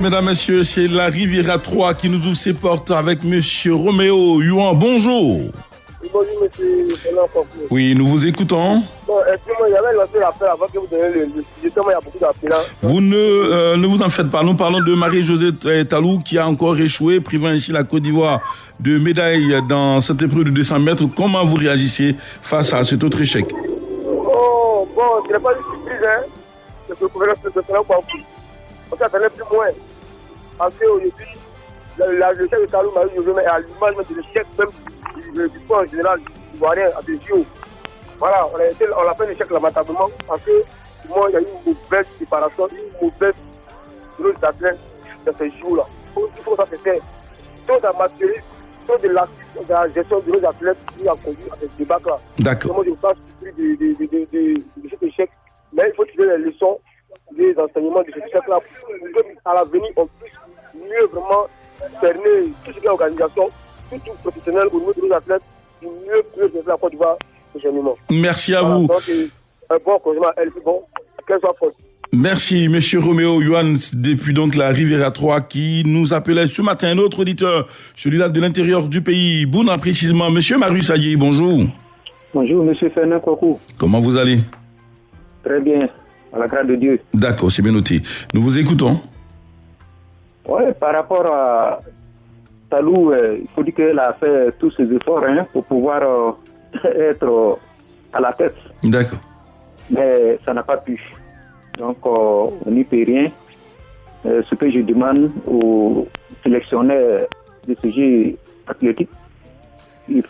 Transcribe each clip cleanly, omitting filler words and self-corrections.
mesdames, messieurs, c'est la Riviera 3 qui nous ouvre ses portes avec monsieur Roméo Youan. Bonjour. Bonjour, monsieur. Oui, nous vous écoutons. Bon, excusez-moi, j'avais lancé l'appel avant que vous donniez le sujet. Il y a beaucoup d'appelants. Vous ne vous en faites pas. Nous parlons de Marie-Josée Talou qui a encore échoué, privant ainsi la Côte d'Ivoire de médaille dans cette épreuve de 200 mètres. Comment vous réagissez face à cet autre échec? Oh, bon, ce n'est pas une surprise, hein. C'est que le gouvernement se fait un concours. On s'attendait plus loin. Parce qu'aujourd'hui, le chef de Talou, Marie-Josée, est à l'image de l'échec même du sport en général, ivoirien, à des JO. Voilà, on a fait un échec lamentablement parce que moi, il y a eu une mauvaise préparation, une mauvaise rôle d'athlète dans ces jours-là. Il faut que ça se fasse. Trop d'amateurisme, trop de la gestion de nos athlètes qui a conduit à ce débat-là. D'accord. Moi, je pense de cet échec, mais il faut tirer les leçons des enseignements de cet échec-là pour qu'à l'avenir, on puisse mieux vraiment cerner tout ce qui est organisation, tout professionnel au niveau de nos athlètes, pour mieux faire la Côte d'Ivoire prochainement. Merci à vous. Donc, un bon congément, elle est bon, qu'elle soit forte. Merci, monsieur Roméo Youan, depuis donc la Riviera 3, qui nous appelait ce matin un autre auditeur, celui-là de l'intérieur du pays, Bouna précisément. Monsieur Marius Aguirre, bonjour. Bonjour, monsieur Fernand Kouakou. Comment vous allez? Très bien, à la grâce de Dieu. D'accord, c'est bien noté. Nous vous écoutons. Oui, par rapport à Talou, il faut dire qu'elle a fait tous ses efforts pour pouvoir être à la tête. D'accord. Mais ça n'a pas pu. Donc, on n'y peut rien. Ce que je demande aux sélectionneurs de ce jeu athlétique, il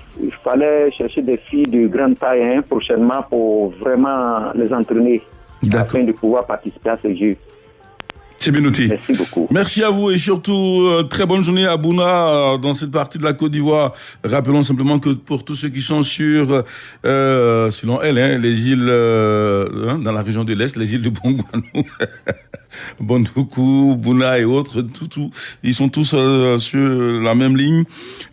fallait chercher des filles de grande taille prochainement pour vraiment les entraîner afin de pouvoir participer à ce jeu. C'est bien noté. Merci beaucoup. Merci à vous et surtout, très bonne journée à Bouna dans cette partie de la Côte d'Ivoire. Rappelons simplement que pour tous ceux qui sont sur, selon elle, les îles, dans la région de l'Est, les îles de Bongouanou, Bondoukou, Bouna et autres, ils sont tous sur la même ligne.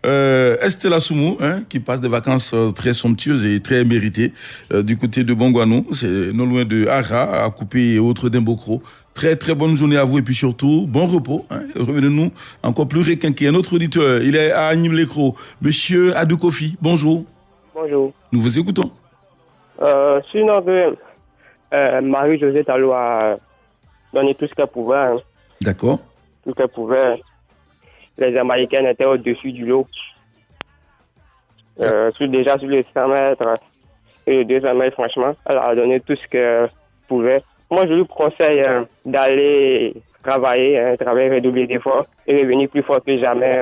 Estella Soumou, qui passe des vacances très somptueuses et très méritées du côté de Bongouanou, c'est non loin de Hara, à Coupé et autres d'Imbokro. Très très bonne journée à vous et puis surtout, bon repos. Revenez-nous encore plus requinqués. Un autre auditeur, il est à Nîmes-Lécro. Monsieur Adou Kofi, bonjour. Bonjour. Nous vous écoutons. Sinon, Marie-Josée Talou a donné tout ce qu'elle pouvait. D'accord. Tout ce qu'elle pouvait. Les Américaines étaient au-dessus du lot. Déjà sur les 100 mètres et les 200 mètres, franchement, elle a donné tout ce qu'elle pouvait. Moi, je lui conseille d'aller travailler, redoubler d'efforts et revenir plus fort que jamais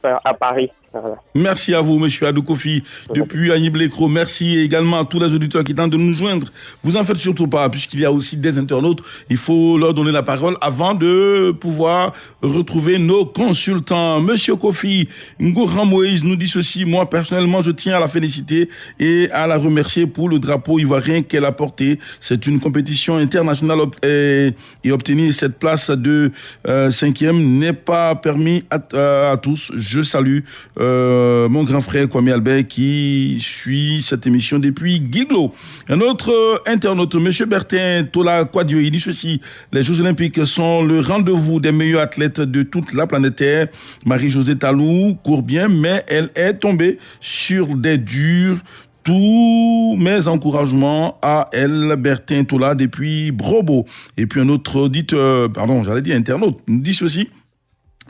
à Paris. Voilà. Merci à vous, monsieur Adou Kofi, depuis Nîmes-Lécro. Merci également à tous les auditeurs qui tentent de nous joindre. Vous en faites surtout pas, puisqu'il y a aussi des internautes. Il faut leur donner la parole avant de pouvoir retrouver nos consultants. Monsieur Kofi, Ngouran Moïse nous dit ceci. Moi, personnellement, je tiens à la féliciter et à la remercier pour le drapeau ivoirien qu'elle a porté. C'est une compétition internationale et obtenir cette place de 5e n'est pas permis à tous. Je salue mon grand frère Kwame Albert qui suit cette émission depuis Guiglo. Un autre internaute, monsieur Bertin Tola Kwadio, il dit ceci: les Jeux Olympiques sont le rendez-vous des meilleurs athlètes de toute la planète Terre. Marie-Josée Talou court bien, mais elle est tombée sur des durs. Tous mes encouragements à elle, Bertin Tola, depuis Brobo. Et puis un autre auditeur, internaute, nous dit ceci.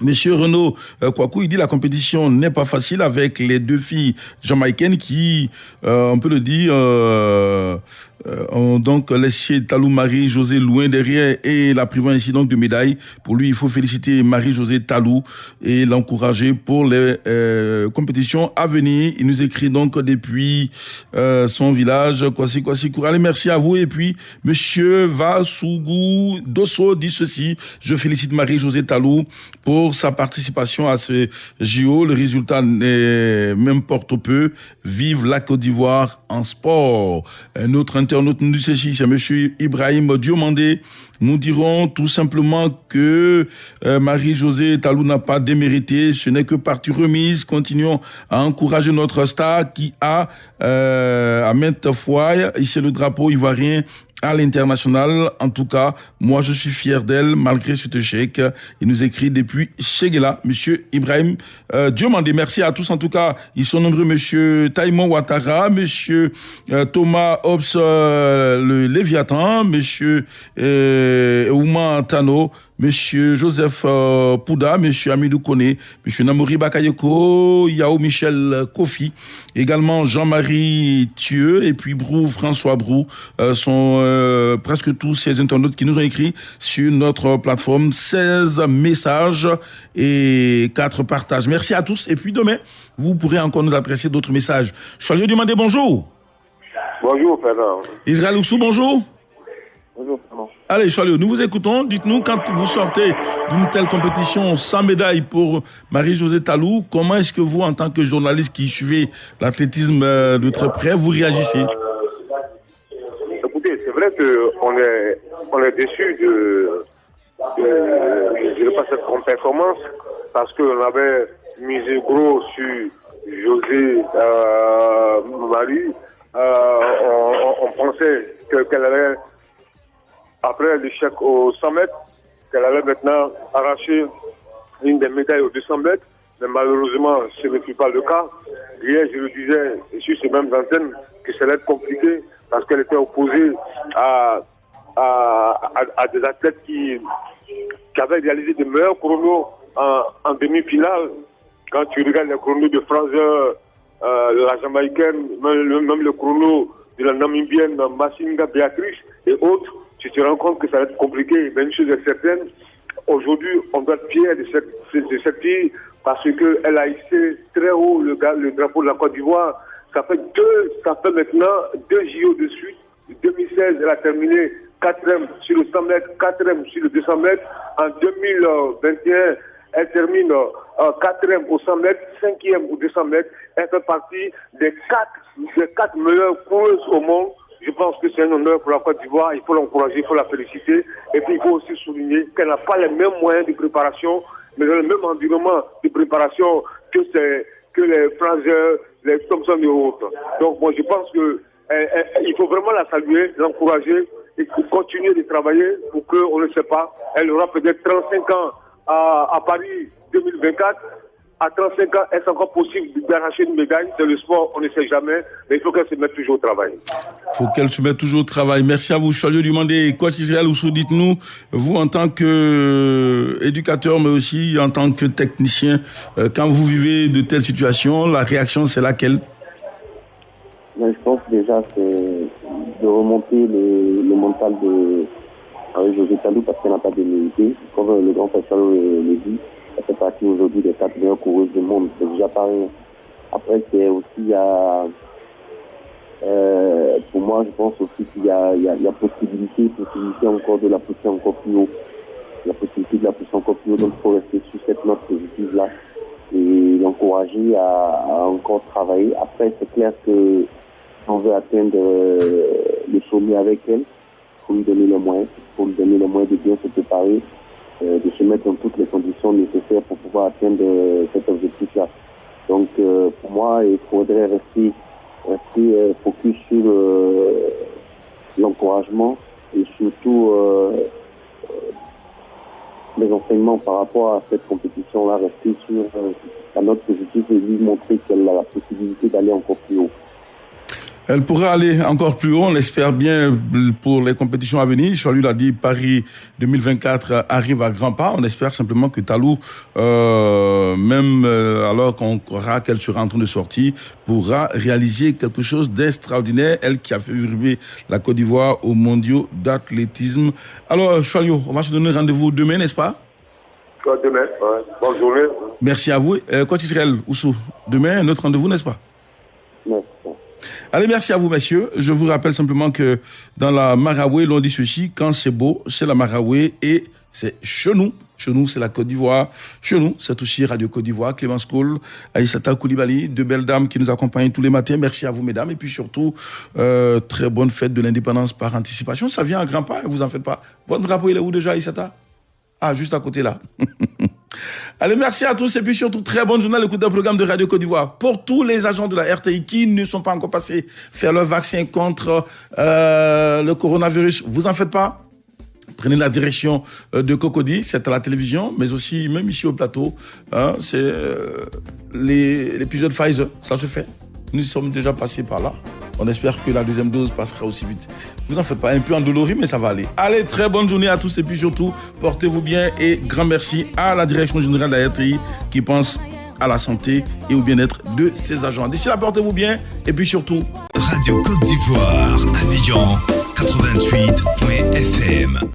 Monsieur Renaud Kouakou, il dit la compétition n'est pas facile avec les deux filles jamaïcaines qui, on peut le dire, ont donc laissé Talou Marie-Josée loin derrière et la privant ainsi donc de médaille. Pour lui, il faut féliciter Marie-Josée Talou et l'encourager pour les compétitions à venir. Il nous écrit donc depuis son village, Kwasi Kourou. Allez, merci à vous. Et puis, monsieur Vasougou Dosso dit ceci: je félicite Marie-Josée Talou pour sa participation à ce JO. Le résultat m'importe peu. Vive la Côte d'Ivoire en sport. Un autre internaute nous dit ceci, c'est monsieur Ibrahim Diomandé. Nous dirons tout simplement que Marie-Josée Talou n'a pas démérité. Ce n'est que partie remise. Continuons à encourager notre star qui a à maintes fois hissé le drapeau ivoirien à l'international. En tout cas, moi, je suis fier d'elle, malgré cet échec. Il nous écrit depuis Séguéla, monsieur Ibrahim Diomandé. Merci à tous. En tout cas, ils sont nombreux, monsieur Taïmon Ouattara, monsieur Thomas Hobbs, le Léviathan, monsieur Ouma Tano, monsieur Joseph Pouda, monsieur Amidou Kone, monsieur Namori Bakayoko, Yao Michel Kofi, également Jean-Marie Thieu et puis François Brou sont presque tous ces internautes qui nous ont écrit sur notre plateforme. 16 messages et 4 partages. Merci à tous et puis demain, vous pourrez encore nous adresser d'autres messages. Choyeux Dumandé, bonjour. Bonjour, Fernand. Israël Oussou, bonjour. Bonjour, Fernand. Allez, Chalio, nous vous écoutons. Dites-nous, quand vous sortez d'une telle compétition sans médaille pour Marie-Josée Talou, comment est-ce que vous, en tant que journaliste qui suivez l'athlétisme de très près, vous réagissez? Écoutez, c'est vrai qu'on est déçus de je dirais pas cette performance, parce qu'on avait misé gros sur José Marie. On pensait qu'elle allait, après l'échec aux 100 mètres, qu'elle allait maintenant arracher une des médailles aux 200 mètres, mais malheureusement, ce ne fut pas le cas. Hier, je le disais sur ces mêmes antennes que ça allait être compliqué parce qu'elle était opposée à des athlètes qui avaient réalisé de meilleurs chronos en demi-finale. Quand tu regardes les chronos de Fraser, la Jamaïcaine, même le chrono de la Namibienne, Massinga Béatrice et autres, tu te rends compte que ça va être compliqué. Mais une chose est certaine, aujourd'hui, on doit être fier de cette fille parce qu'elle a hissé très haut le drapeau de la Côte d'Ivoire. Ça fait maintenant 2 JO de suite. 2016, elle a terminé 4e sur le 100 mètres, 4e sur le 200 mètres. En 2021, elle termine 4e au 100 mètres, 5e au 200 mètres. Elle fait partie des 4 meilleures coureuses au monde. Je pense que c'est un honneur pour la Côte d'Ivoire. Il faut l'encourager, il faut la féliciter. Et puis il faut aussi souligner qu'elle n'a pas les mêmes moyens de préparation, mais le même environnement de préparation que les Fraser, les Thompson et autres. Donc moi je pense qu'il faut vraiment la saluer, l'encourager et continuer de travailler pour qu'on ne sait pas. Elle aura peut-être 35 ans à Paris 2024. À 35 ans, est-ce encore possible d'arracher une médaille? C'est le sport, on ne sait jamais, mais il faut qu'elle se mette toujours au travail. Il faut qu'elle se mette toujours au travail. Merci à vous, Chalio Dumandé. Coach Israël Oussou, dites-nous, vous en tant qu'éducateur, mais aussi en tant que technicien, quand vous vivez de telles situations, la réaction, c'est laquelle? Je pense déjà c'est de remonter le mental de Marie-Josée Talou parce qu'elle n'a pas de mérité. Comme le grand Pascal le dit, elle fait partie aujourd'hui des 4 meilleures coureuses du monde. C'est déjà pas rien. Après, c'est aussi pour moi, je pense aussi qu'il y a possibilité encore de la pousser encore plus haut. La possibilité de la pousser encore plus haut. Donc, il faut rester sur cette note positive-là et l'encourager à encore travailler. Après, c'est clair que si on veut atteindre le sommet avec elle, il faut lui donner les moyens. Il faut lui donner les moyens de bien se préparer, de se mettre dans toutes les conditions nécessaires pour pouvoir atteindre cet objectif-là. Donc, pour moi, il faudrait rester focus sur l'encouragement et surtout les enseignements par rapport à cette compétition-là, rester sur la note positive et lui montrer qu'elle a la possibilité d'aller encore plus haut. Elle pourra aller encore plus haut, on l'espère bien pour les compétitions à venir. Chalou l'a dit, Paris 2024 arrive à grands pas. On espère simplement que Talou, même alors qu'on croira qu'elle sera en train de sortir, pourra réaliser quelque chose d'extraordinaire. Elle qui a fait vibrer la Côte d'Ivoire aux mondiaux d'athlétisme. Alors, Chalou, on va se donner rendez-vous demain, n'est-ce pas? Demain, ouais. Bonne journée. Merci à vous. Coach Israël Oussou, demain, notre rendez-vous, n'est-ce pas? Merci. Allez, merci à vous, messieurs. Je vous rappelle simplement que dans la Maraoué, l'on dit ceci, quand c'est beau, c'est la Maraoué et c'est chez nous. Chez nous, c'est la Côte d'Ivoire. Chez nous, c'est aussi Radio Côte d'Ivoire, Clémence Cole, Aïssata Koulibaly, 2 belles dames qui nous accompagnent tous les matins. Merci à vous, mesdames. Et puis surtout, très bonne fête de l'indépendance par anticipation. Ça vient à grands pas, vous en faites pas. Votre drapeau, il est où déjà, Aïssata? Ah, juste à côté là. Allez, merci à tous et puis surtout, très bonne journée à l'écoute d'un programme de Radio Côte d'Ivoire. Pour tous les agents de la RTI qui ne sont pas encore passés faire leur vaccin contre le coronavirus, vous en faites pas. Prenez la direction de Cocody, c'est à la télévision, mais aussi même ici au plateau. C'est l'épisode Pfizer, ça se fait. Nous sommes déjà passés par là. On espère que la deuxième dose passera aussi vite. Vous en faites pas, un peu endolori, mais ça va aller. Allez, très bonne journée à tous et puis surtout, portez-vous bien et grand merci à la direction générale de la RTI qui pense à la santé et au bien-être de ses agents. D'ici là, portez-vous bien et puis surtout... Radio Côte d'Ivoire, Abidjan, 88.fm.